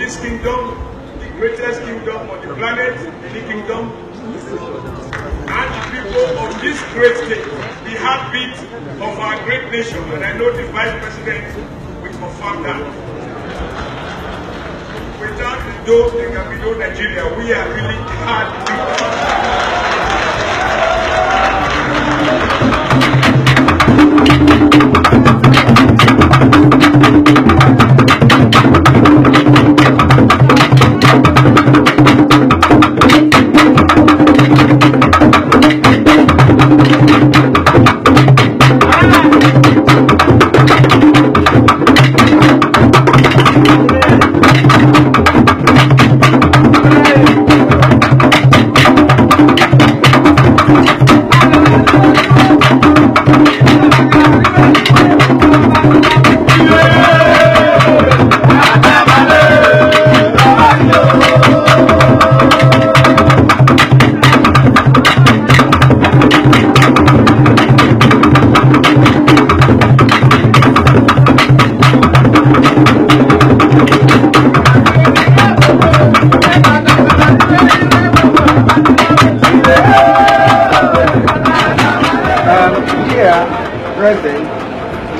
this kingdom, the greatest kingdom on the planet, the kingdom, and the people of this great state, the heartbeat of our great nation. And I know the Vice President will confirm that. Without the dough, there can be no Nigeria. We are really hard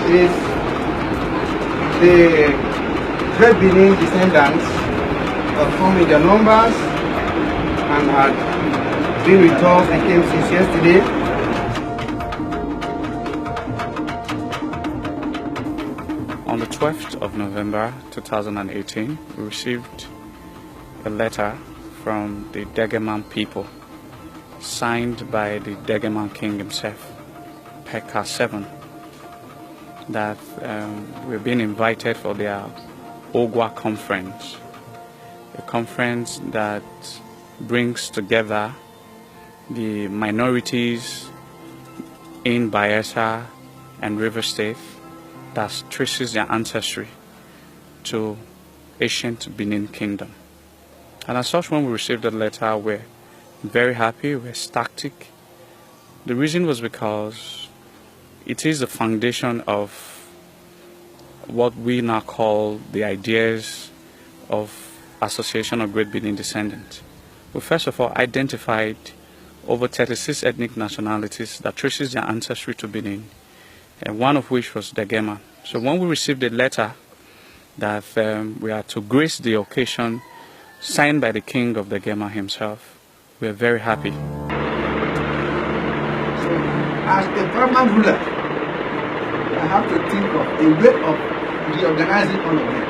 is the Great Benin descendants of come in their numbers and had been with us and came since yesterday. On the 12th of November 2018, we received a letter from the Degema people, signed by the Degema king himself, Pekka 7, that we've been invited for their Ogwa conference, a conference that brings together the minorities in Bayelsa and River State that traces their ancestry to ancient Benin Kingdom. And as such, when we received the letter, we're very happy, we're ecstatic. The reason was because it is the foundation of what we now call the ideas of Association of Great Benin Descendants. We first of all identified over 36 ethnic nationalities that traces their ancestry to Benin, and one of which was Degema. So when we received a letter that we are to grace the occasion, signed by the king of Degema himself, we are very happy. So, as the paramount ruler, I have to think of a way of reorganizing all of them.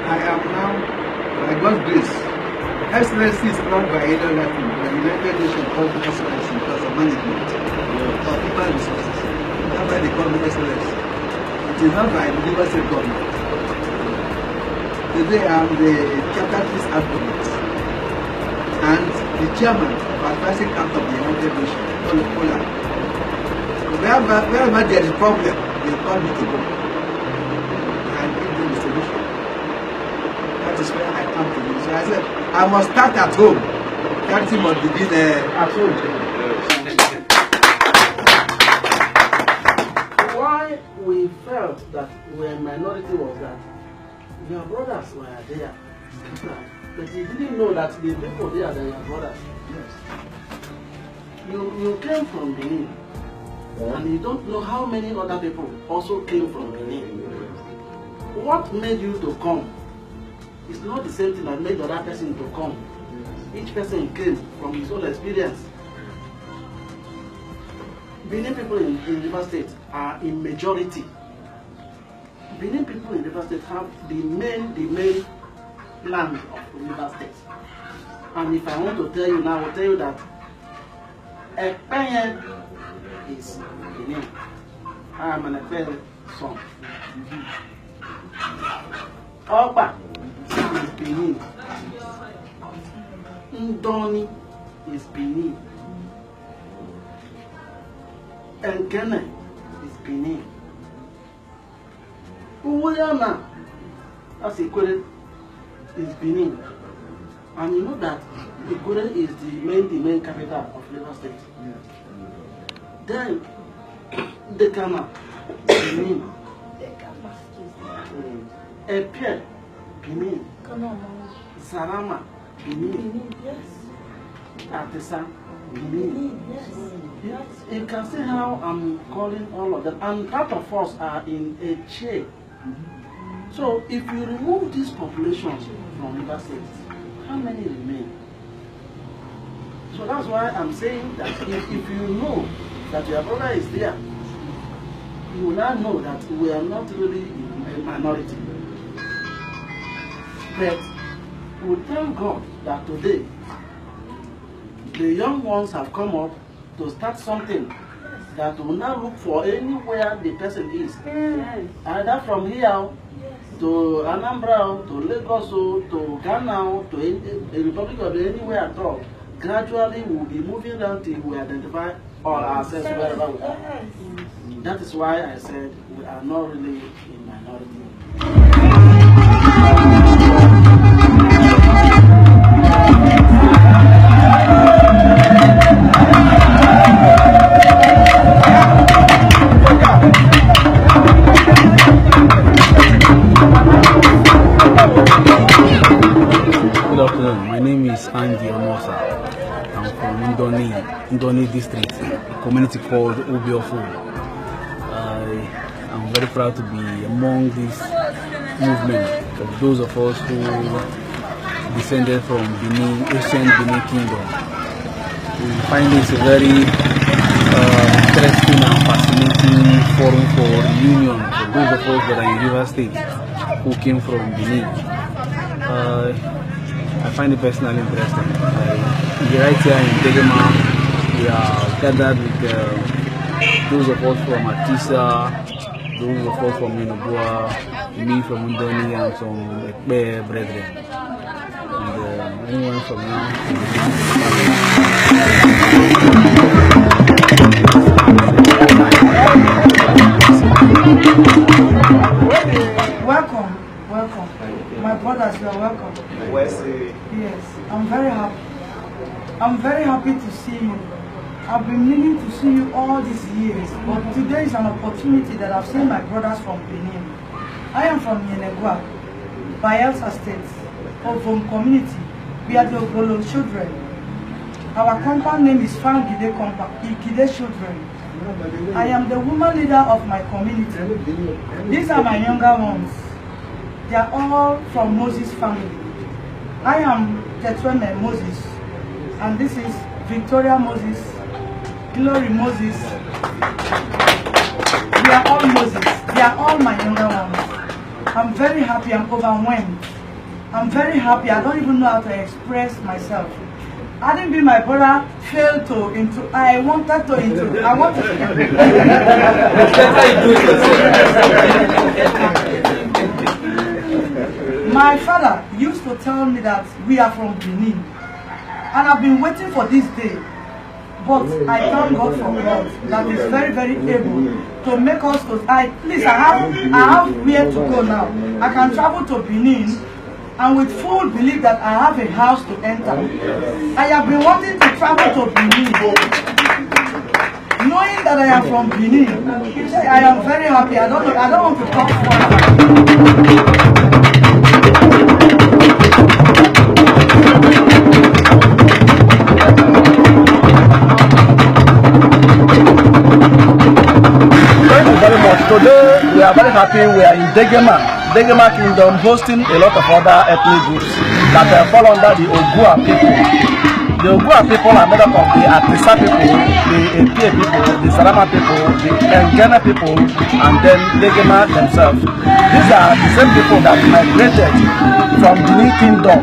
I am now, by God's grace, excellency is not by any other thing, but the United Nations called excellency because of management, of human resources. That's why they call me excellency. It is not by the River State government. Today I am the chapter peace advocate and the chairman of advising act of the United Nations, Poland. Wherever there is a problem, they call me to go and give them the solution. That is where I come to you. So I said, I must start at home. Charity must begin at home. Why we felt that we were a minority was that your brothers were there. But you didn't know that the people there are your brothers. Yes. You came from Benin. And you don't know how many other people also came from Benin. What made you to come? It's not the same thing that made the other person to come. Each person came from his own experience. Benin people in River State are in majority. Benin people in River State have the main land of River State. And if I want to tell you now, I will tell you that Ekpenye is Benin. I am an Ekpenye son. Oba is Benin. Ndoni is Benin. Enkene is Benin. Uyama, as Ikwere, is Benin. And you know that Ikwere is the main capital of River State. Yes. Then Degema, Benin. Epe, Benin, Sarama, Benin, Artisan, Benin. Yes. You can see how I'm calling all of them, and part of us are in a chain. So if you remove these populations from River State, how many remain? So that's why I'm saying that if you know that your brother is there, you will now know that we are not really a minority. But we thank God that today the young ones have come up to start something that will now look for anywhere the person is. Either from here to Anambra, to Lagos, to Ghana, to the Republic of anywhere at all. Gradually we will be moving down till we identify all ourselves wherever we are. That is why I said we are not really in minority. Good afternoon. My name is Andy Omosa. I'm from Ndoni district, a community called Obiofu. I'm very proud to be among this movement of those of us who descended from Benin, ancient Benin Kingdom. We find this a very interesting and fascinating forum for reunion for those of us that are in River State who came from Benin. I find it personally interesting. Right here in Degema, we are gathered with those of us from Atisa, those of us from Minobua, me from Ndoni, and some Ekbe brethren. And anyone from now. Welcome. My brothers, you are welcome. Yes, I'm very happy. I'm very happy to see you. I've been meaning to see you all these years, but today is an opportunity that I've seen my brothers from Benin. I am from Yenegua, Bayelsa State, Ovum community. We are the Ogolo children. Our compound name is Fangide Children. I am the woman leader of my community. These are my younger ones. They are all from Moses family. I am Tetweme Moses, and this is Victoria Moses, Glory Moses. We are all Moses. They are all my younger ones. I'm very happy. I'm overwhelmed. I'm very happy. I don't even know how to express myself. I didn't be my brother failed to I wanted to I want My father used to tell me that we are from Benin, and I've been waiting for this day. But I thank God for God that is very, very able to make us to. I have where to go now. I can travel to Benin, and with full belief that I have a house to enter. I have been wanting to travel to Benin, knowing that I am from Benin. I am very happy. I don't want to talk further. Thank you very much. Today we are very happy. We are in Degema Kingdom, hosting a lot of other ethnic groups that fall under the Ogua people. The Ogua people are made up of the Atisa people, the Epe people, the Sarama people, the Ngena people, and then Degema themselves. These are the same people that migrated from the Benin Kingdom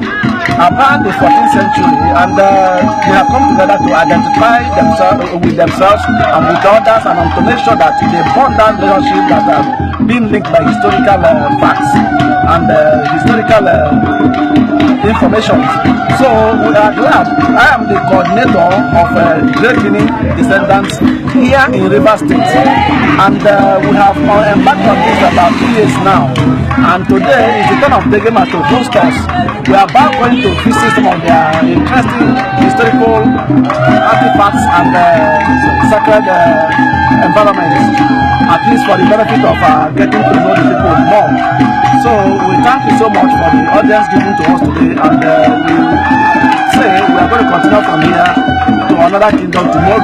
about the 14th century, and they have come together to identify themselves with themselves and with others, and to make sure that they bond that relationship that have been linked by historical facts and historical information. So we are glad. I am the coordinator of Great Benin Descendants here in River State, and we have embarked on this about 2 years now. And today is the turn of Degema to host us. We are about going to visit some of their interesting historical artifacts and sacred environments, at least for the benefit of getting to know the people more. So we thank you so much for the audience given to us today, and we say we are going to continue from here to another kingdom tomorrow,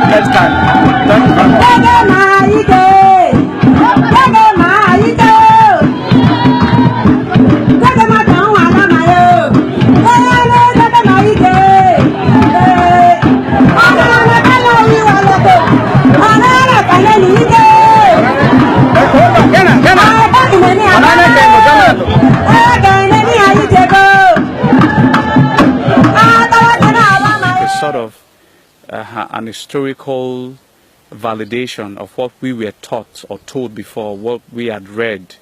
next time. Thank you very much. Sort of an historical validation of what we were taught or told before, what we had read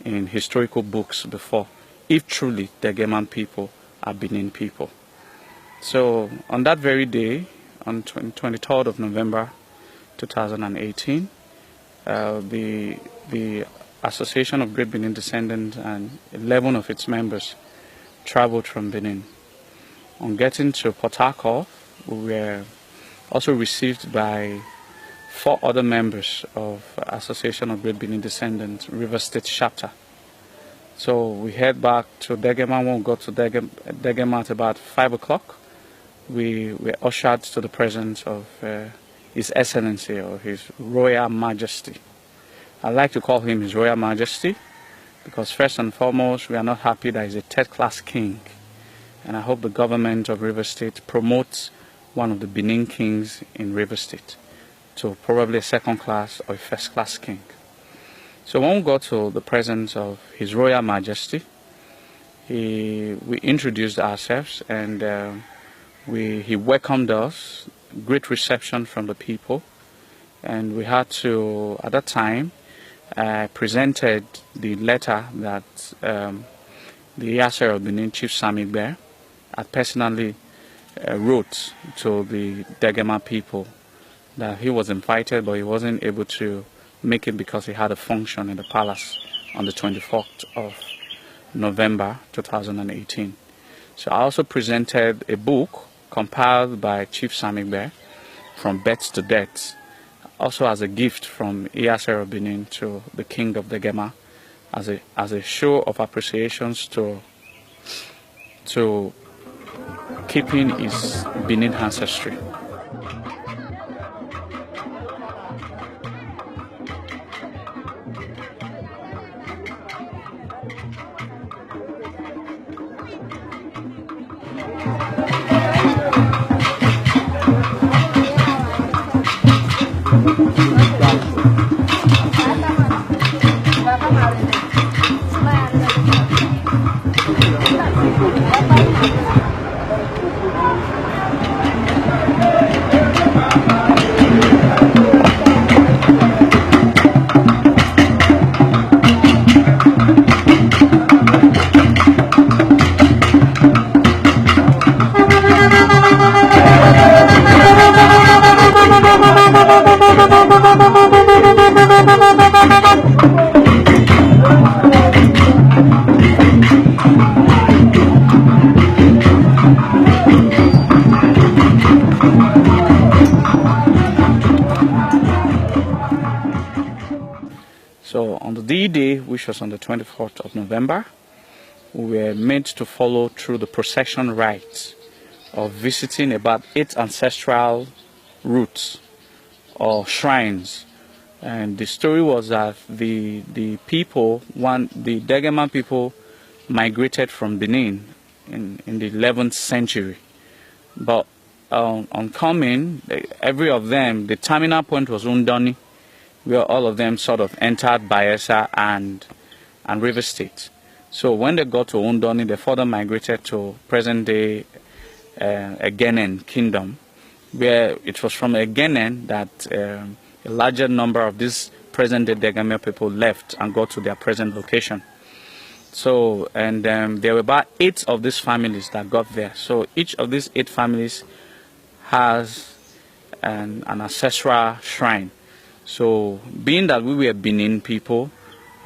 in historical books before, if truly the Degeman people are Benin people. So on that very day, on 23rd of November 2018, the Association of Great Benin Descendants and 11 of its members traveled from Benin. On getting to Port Harcourt, we were also received by 4 other members of Association of Great Benin Descendants, River State chapter. So we head back to Degema. When we got to Degema at about 5 o'clock, we were ushered to the presence of His Excellency or His Royal Majesty. I like to call him His Royal Majesty because first and foremost, we are not happy that he's a third-class king. And I hope the government of River State promotes one of the Benin kings in River State to probably a second-class or a first-class king. So when we got to the presence of His Royal Majesty, we introduced ourselves, and he welcomed us, great reception from the people, and we had to, at that time, presented the letter that the Yasser of Benin, Chief Samigbe, had personally wrote to the Degema people that he was invited, but he wasn't able to make it because he had a function in the palace on the 24th of November 2018. So I also presented a book compiled by Chief Samigbe, From Birth to Death, also as a gift from Yasser of Benin to the King of Degema, as a show of appreciations to keeping his Benin ancestry. So on the D-Day, which was on the 24th of November, we were meant to follow through the procession rites of visiting about 8 ancestral routes or shrines. And the story was that the Degema people migrated from Benin in the 11th century. But on coming, every of them, the terminal point was Undoni, where all of them sort of entered Bayelsa and River State. So when they got to Undoni, they further migrated to present-day Egenen Kingdom, where it was from Egenen that a larger number of these present-day Degema people left and got to their present location. So, and there were about 8 of these families that got there. So each of these 8 families has an ancestral shrine. So being that we were Benin people,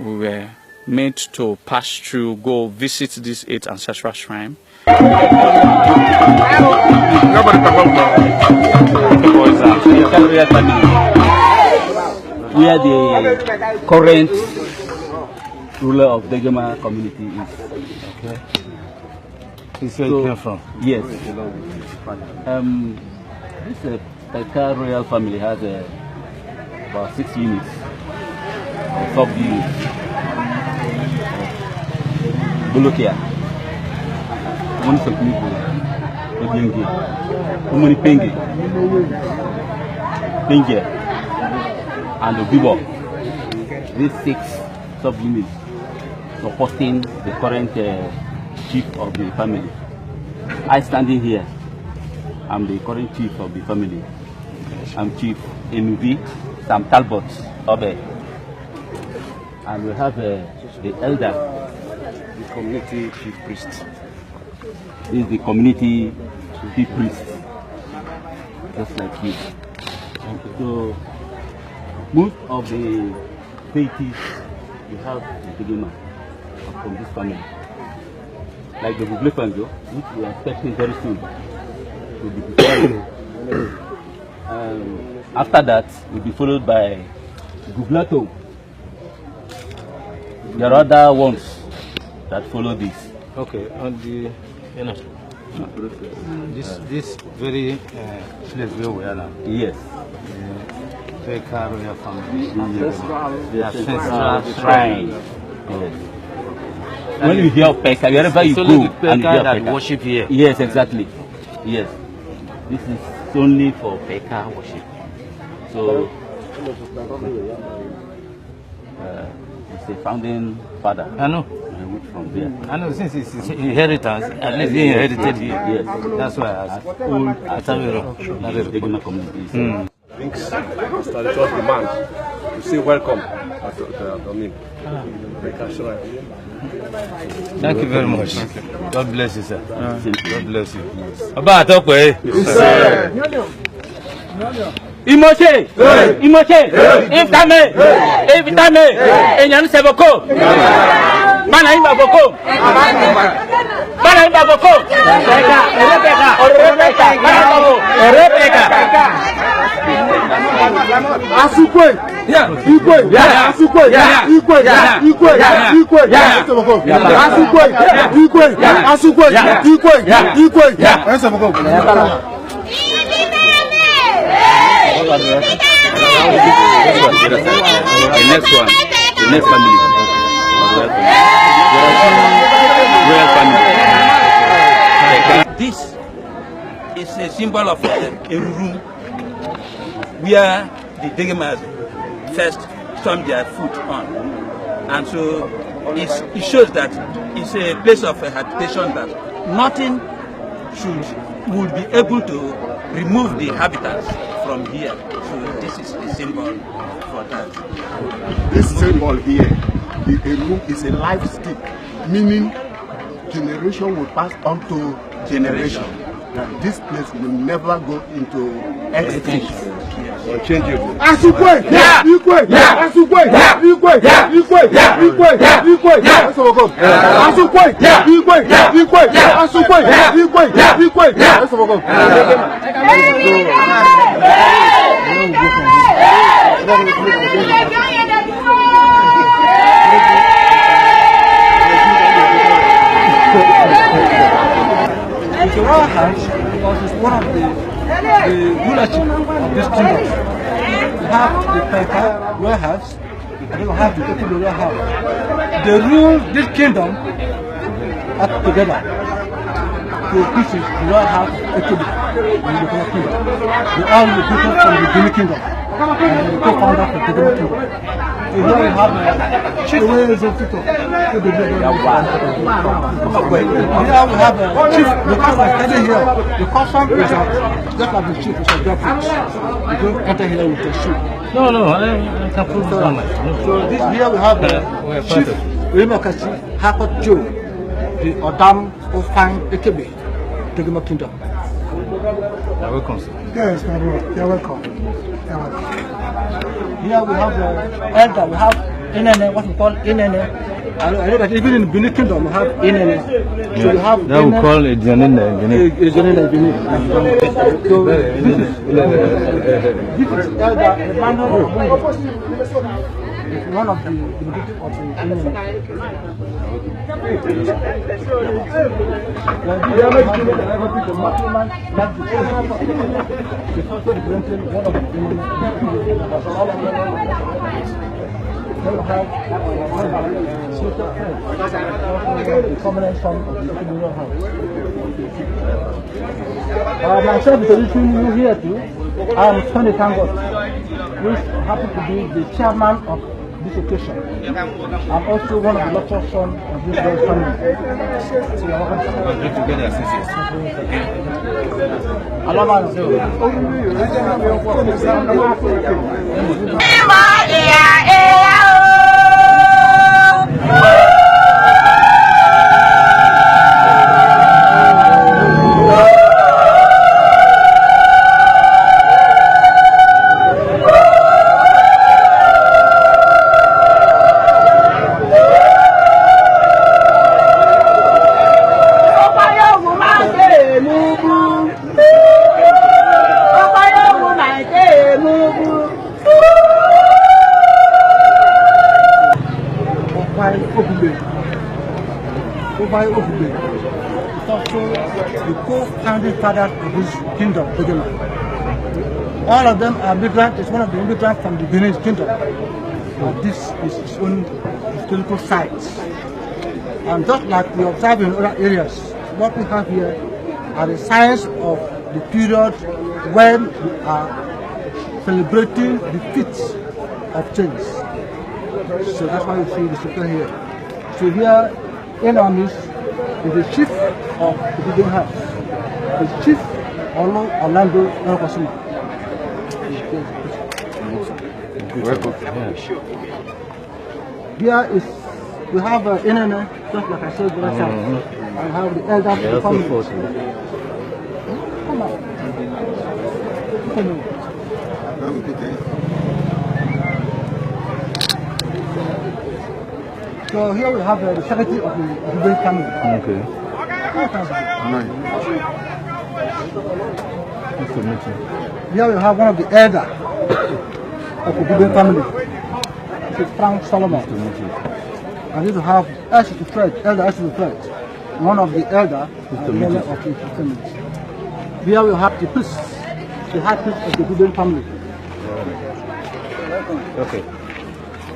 we were made to pass through, go visit this 8 ancestral shrine. We are the current ruler of Degema community is. Okay. This is where you came from? Yes. This Peka royal family has about 6 units or sub-units. Bolokia, one Soknipo, Obienge, Umani Penge, Penge, and Obibo. These 6 sub-units supporting the current chief of the family. I standing here, I'm the current chief of the family. I'm Chief MV Sam Talbot Obe. And we have the elder, the community chief priest. This is the community chief priest, just like you. So most of the deities we have in Degema are from this family. Like the Bugle Fango, which we are expecting very soon to be destroyed. After that, we'll be followed by Guglato. There are other ones that follow this. Okay, on the this very place where we are now. Yes. Peka royal family. The ancestral shrine. Yes. When you hear Peka, wherever you go, and you hear Peka worship here. Yes, exactly. Yes. This is only for Peka worship. So it's a founding father. I know. From there. I know, since it's inheritance, at least he inherited here. Yes. That's why I asked. Degema community. Traditional demand to say welcome to me. Thank you very much. God bless you, sir. God bless you. Imoche, Imoche, Infame, Evitame, Enyan Seboko, Mana Imbaboko, Mana Imbaboko, Rebecca, Asukwe, Ikwe, Asukwe, Ikwe, Ikwe, Ikwe, Asukwe, Ikwe, Asukwe, Ikwe, Ikwe, The next family. Royal family. This is a symbol of a room where the Degemas first stormed their foot on. And so it shows that it's a place of habitation that nothing would be able to remove the habitants from here. So this is the symbol for that. This symbol here, the room is a life stick, meaning generation will pass on to generation. This place will never go into extinction. Or changeable. Asukwe! Ikwe! Asukwe! Ikwe! Ikwe! Ikwe! Ikwe! Asukwe! Ikwe! Ikwe! Asukwe! Ikwe! Ikwe! It's a royal house because it's one of the rulership of this kingdom. We have the Peka royal house, and then we have the Ekebe royal house. They rule this kingdom together. The pieces, the royal house, Ekebe, and the Peka kingdom. They all recruited from the Benin kingdom, and the co-founder of the Degema kingdom. So here we have Chief Wales of Tito. Here we have Chief, the custom is here. The custom is just like the chief is a refuge. You don't enter here with a shoe. No, I can prove that. So this here we have the Chief Remakachi Hakot Joe, the Odam Ofang Ekebe, Degema Kingdom. You're welcome, sir. Yes, my brother. You're welcome. You're welcome. Here we have the elder. We have Inene, what we call Inene. I know that even in Benin Kingdom we have Inene. So we have Now we call it Janina in Benin. Benin. So this is elder Emmanuel. It's one of the individuals of the Inene. Myself introducing you here too. I am Tony Tango, who happens to be the chairman of this occasion. I'm also one of the lecturer sons of this very family. It's also the co-founding fathers of this kingdom, Degema. All of them are migrants. It's one of the immigrants from the Benin kingdom. This is its own historical site. And just like we observe in other areas, what we have here are the signs of the period when we are celebrating the feats of change. So that's why you see the structure here. So here in our midst is the chief of the building house, the chief Orlando Nakosima. Here is, we have Inene, just like I said the last time. I have the elders of the family. Come on. Come on. So here we have the secretary of the GBD family. Okay. Here we have one of the elders of the GBD family. This is Frank Solomon. And this we have Elder Ashton Fred, one of the elders of the family. Here we have the priest, the high priest of the GBD family. Okay.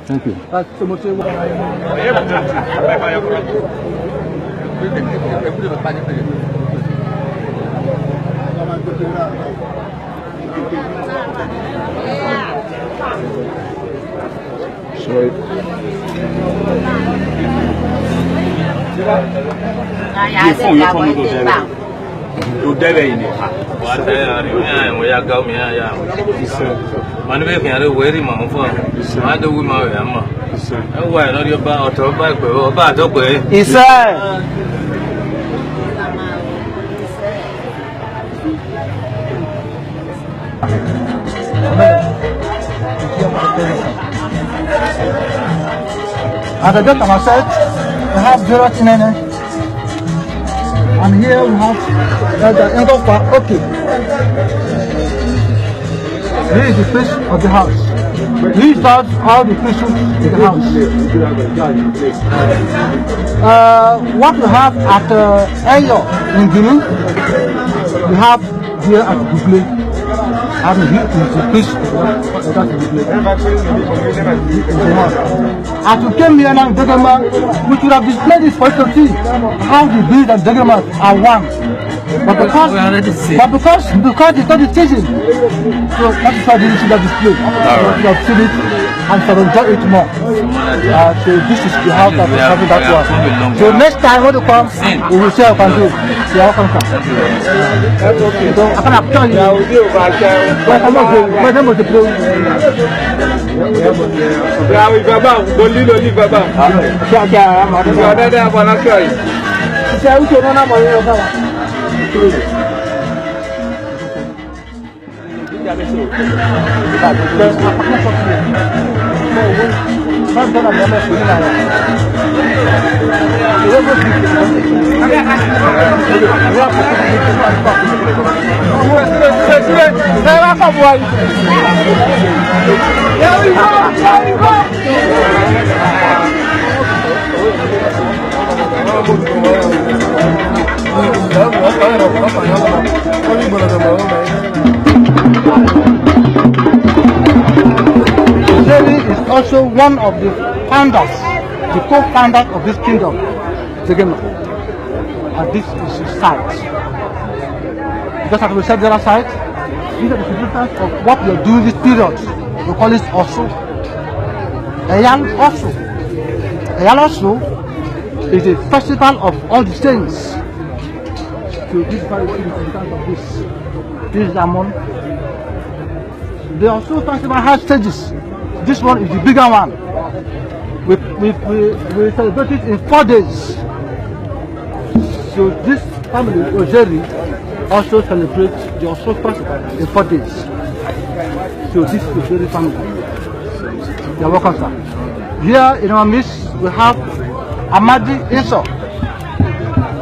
Thank you. That's so much. Sorry. At the back of our side, we have Gerard Inene. And here we have the Ngofa Oki. He is the priest of the house. He starts all the priesthood in the house. What we have at Eyo in Guinea, we have here at Bugle. And he is the priest of that Bugle. As we came here now in Degema, we should have displayed this for you to see how the bees and Degema are one. But because it's not the season, so that is why we should have displayed. We should have seen it and shall enjoy it more. So this is the house that we have having that one. So next time when you come, we will see how we can do. See how we can come. So I can tell you, when I was the blue. Jerry is also one of the founders, the co-founders of this kingdom, Degema. And this is his site. Just as we said the other side, these are the significance of what we are doing this period. We call it Osu. Eyal Osu. Eyal Osu is a festival of all the saints. So this is very significant of this. This is Amon. The Osu festival has stages. This one is the bigger one. We celebrate it in 4 days. So this family, Ojeri, also celebrates the Osu festival in 4 days. So this is the Ojeri family. You are welcome, sir. Here in our midst, we have Amadi Inso.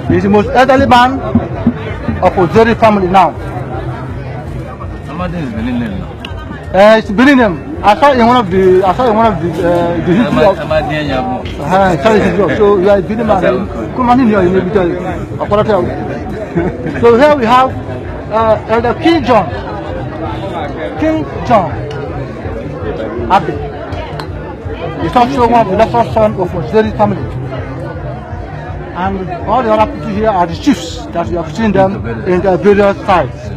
He is the most elderly man of Ojeri family now. Amadi is Benin name now. It's Benin name. I saw in one of the history of so you are Benin man. Come on in here, you may be telling. So here we have Elder King John Abbey. He's also one of the lesser sons of Ojeri family. And all the other people here are the chiefs that we have seen them in their various sites.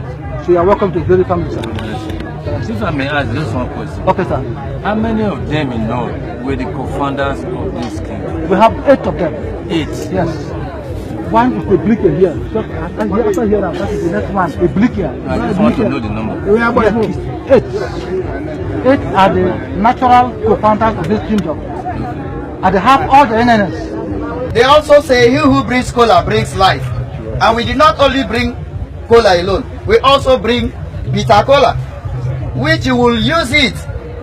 So you are welcome to Ojeri family, sir. If I may ask just one question. Okay, sir. How many of them in North were the co-founders of this kingdom? We have 8 of them. 8? Yes. One is a blicker here. So after here, that is the next one. A blicker. I just want to know the number. We have 8. 8 are the natural co-founders of this kingdom. And they have all the enemies. They also say he who brings cola brings life. And we did not only bring cola alone, we also bring bitter cola, which you will use it,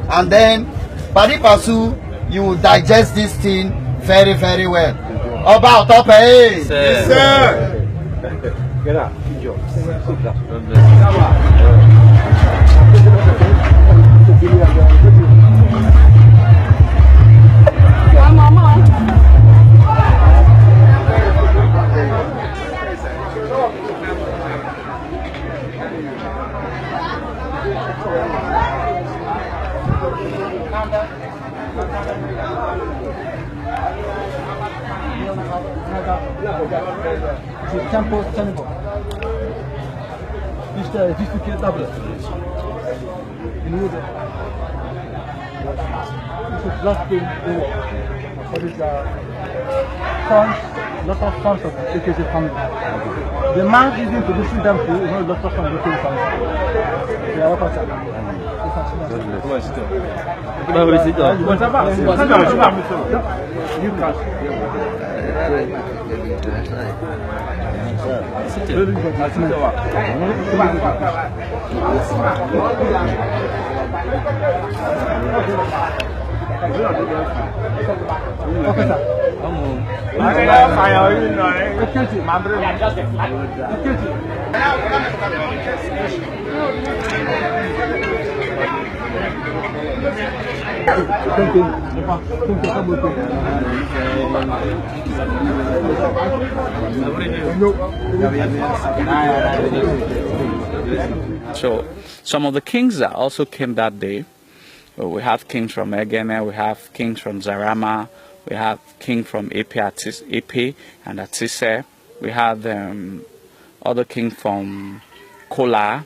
and then paripasu, you will digest this thing very, very well. About top, eh? Yes, sir. Get up. It's a temple symbol. This is a tablet. In wood. This is last thing. What is sons, lots of sons of the AKC family. The man is introducing them to lots of sons of the AKC family. They are welcome, sir. Okay, sir. So some of the kings that also came that day, we have kings from Egeme, we have kings from Zarama, we have king from AP and Atise, we have other king from Kola,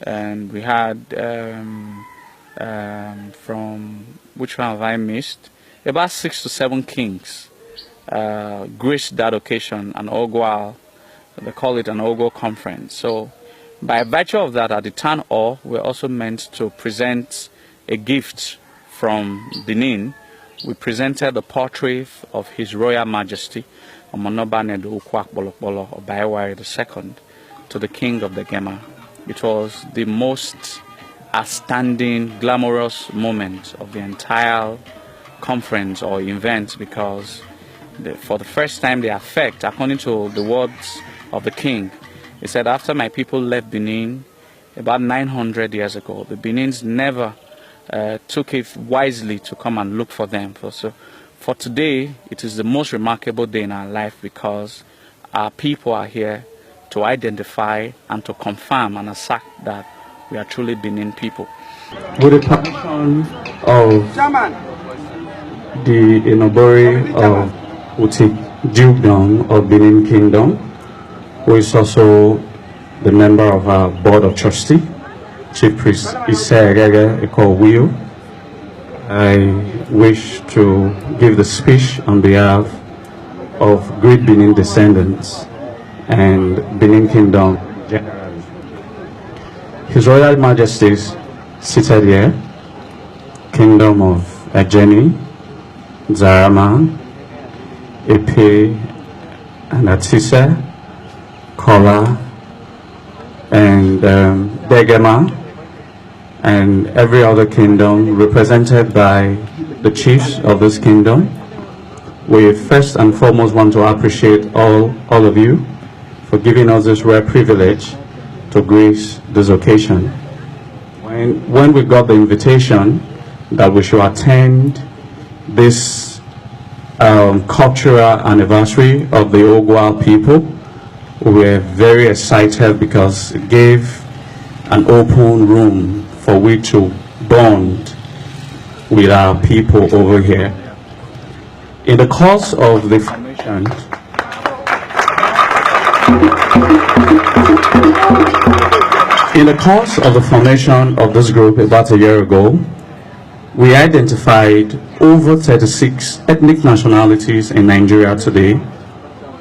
and we had from, which one have I missed? About 6 to 7 kings graced that occasion, an Ogwal, they call it an Ogo conference. So by virtue of that, at the town hall, we're also meant to present a gift from Benin. We presented the portrait of His Royal Majesty Omonobanedu Ukwakbolokbolo Obaiwari II to the King of Degema. It was the most outstanding, glamorous moment of the entire conference or event, because for the first time the effect, according to the words of the king, he said, after my people left Benin about 900 years ago, the Benins never took it wisely to come and look for them. So for today, it is the most remarkable day in our life, because our people are here to identify and to confirm and assert that we are truly Benin people. With the permission of the Enobori of Uti Dukedom of Benin Kingdom, who is also the member of our Board of Trustees, Chief Priest Isegege Ekowiyo, I wish to give the speech on behalf of great Benin descendants and Benin Kingdom generally. His Royal Majesties seated here, Kingdom of Ajeni, Zarama, Epe, and Atisa, Kola, and Degema, and every other kingdom represented by the chiefs of this kingdom. We first and foremost want to appreciate all of you for giving us this rare privilege to grace this occasion. When we got the invitation that we should attend this cultural anniversary of the Ogwa people, we were very excited because it gave an open room for we to bond with our people over here. In the course of the formation, of this group about a year ago, we identified over 36 ethnic nationalities in Nigeria today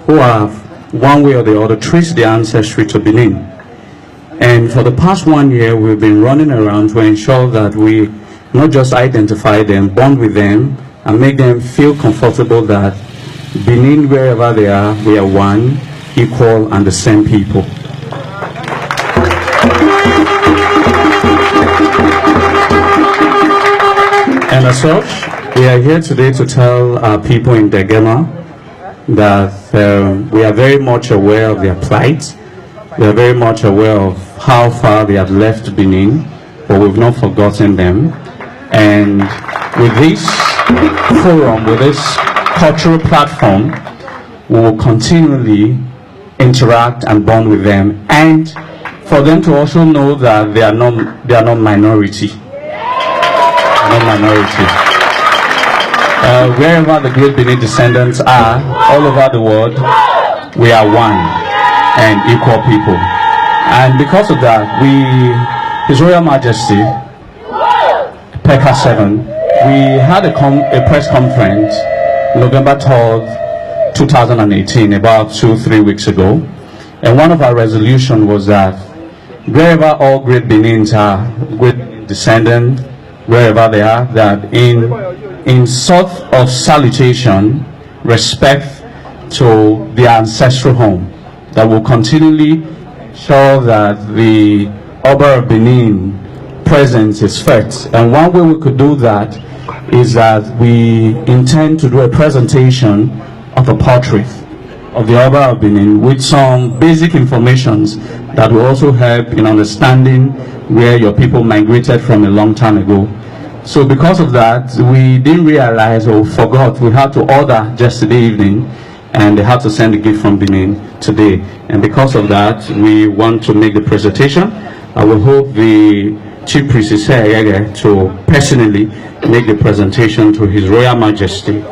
who have, one way or the other, traced their ancestry to Benin. And for the past 1 year, we've been running around to ensure that we not just identify them, bond with them, and make them feel comfortable that Benin, wherever they are, we are one, equal, and the same people. And as such, we are here today to tell our people in Degema that we are very much aware of their plight. We are very much aware of how far they have left Benin, but we've not forgotten them. And with this forum, with this cultural platform, we will continually interact and bond with them, and for them to also know that they are not minority. Wherever the great Benin descendants are, all over the world, we are one and equal people. And because of that, His Royal Majesty, PECA 7, we had a press conference November 12th, 2018, about 2-3 weeks ago. And one of our resolutions was that wherever all great Benins are, great descendants, wherever they are, that in sort of salutation, respect to their ancestral home, that will continually ensure that the Oba of Benin presence is felt. And one way we could do that is that we intend to do a presentation of a portrait of the Oba of Benin with some basic informations that will also help in understanding where your people migrated from a long time ago. So because of that, we didn't realize or forgot we had to order yesterday evening, and they had to send a gift from Benin today. And because of that, we want to make the presentation. I will hope the Chief Priest is here to personally make the presentation to His Royal Majesty.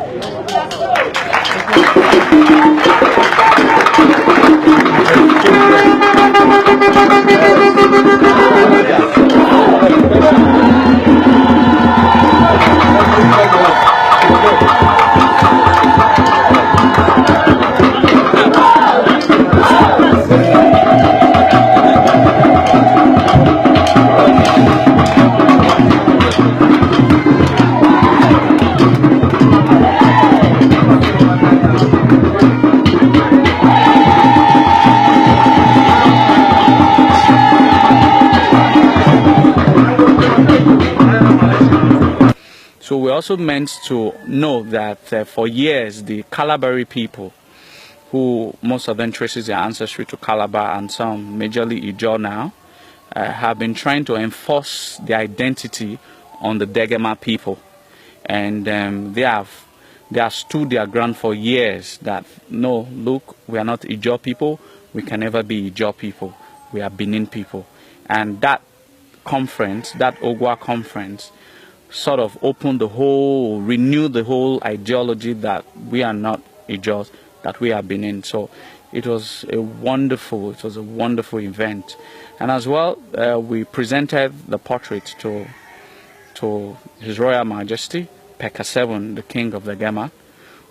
So we're also meant to know that for years the Calabari people, who most of them traces their ancestry to Calabar and some majorly Ijaw now, have been trying to enforce their identity on the Degema people. And they have stood their ground for years that, no, look, we are not Ijaw people, we can never be Ijaw people, we are Benin people. And that conference, that Ogwa conference, sort of renewed the whole ideology that we are not Ijaws, that we are Benin. So it was a wonderful event. And as well, we presented the portrait to His Royal Majesty Peka 7, the King of Degema,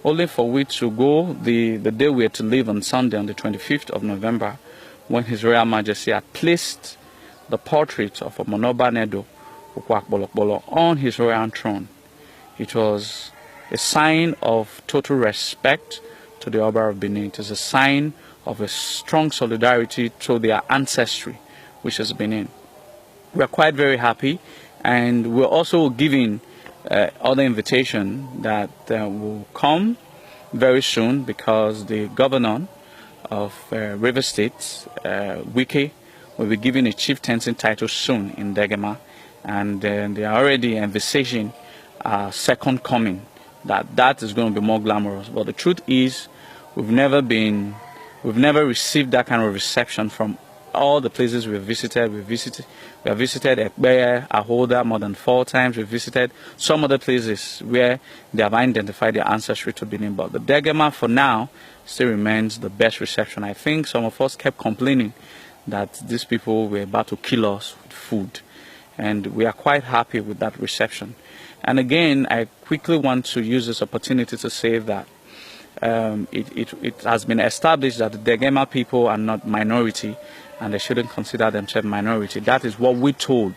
only for we to go the day we had to leave on Sunday, on the 25th of November, when His Royal Majesty had placed the portrait of Omonoba Nedo Ukwakbolokbolo on his royal throne. It was a sign of total respect to the Oba of Benin. It is a sign of a strong solidarity to their ancestry, which is Benin. We are quite very happy, and we're also giving other invitation that will come very soon, because the governor of River State, Wike, will be given a chieftaincy title soon in Degema, and they are already envisaging second coming. That is going to be more glamorous. But the truth is, we've never received that kind of reception from all the places we've visited. We have visited Ekbeye, Ahoda more than 4 times. We've visited some other places where they have identified their ancestry to Benin. But the Degema, for now, still remains the best reception. I think some of us kept complaining that these people were about to kill us with food. And we are quite happy with that reception. And again, I quickly want to use this opportunity to say that it has been established that the Degema people are not minority, and they shouldn't consider themselves minority. That is what we told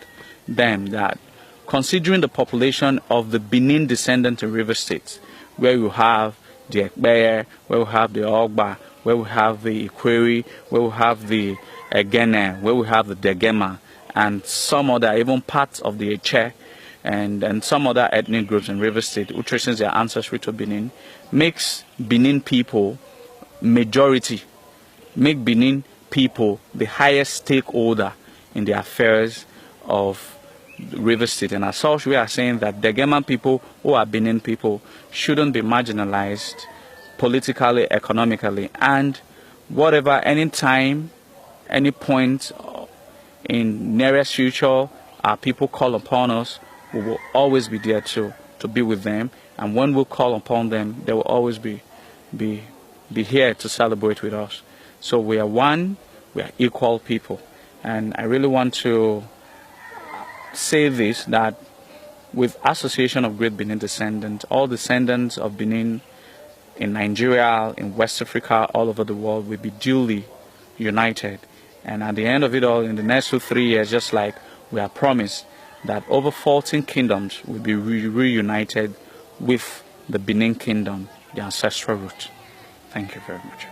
them, that considering the population of the Benin descendant in River State, where you have the Ekbeye, where we have the Ogba, where we have the Ikweri, where we have the Egene, where we have the Degema, and some other, even parts of the Eche, and some other ethnic groups in River State who traces their ancestry to Benin, makes Benin people majority, make Benin people the highest stakeholder in the affairs of River State. And as such, we are saying that Degema people who are Benin people shouldn't be marginalized politically, economically, and whatever, any time, any point in nearest future our people call upon us, we will always be there to be with them. And when we call upon them, they will always be here to celebrate with us. So we are one, we are equal people. And I really want to say this, that with Association of Great Benin Descendants, all descendants of Benin in Nigeria, in West Africa, all over the world, will be duly united. And at the end of it all, in the next 2-3 years, just like we are promised, that over 14 kingdoms will be reunited with the Benin Kingdom, the ancestral root. Thank you very much.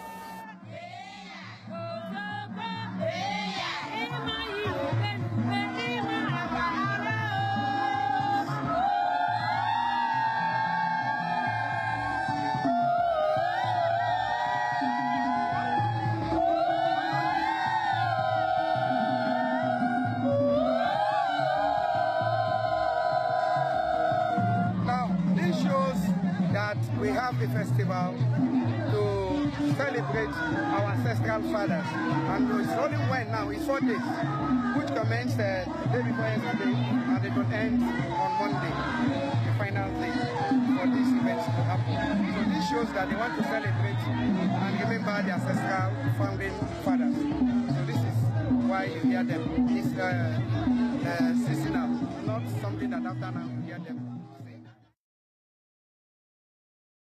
We have the festival to celebrate our ancestral fathers, and it's only when now, it's 4 days, which commenced the day before yesterday, and it will end on Monday, the final day for these events to happen. So this shows that they want to celebrate and remember the ancestral founding fathers. So this is why you hear them. It's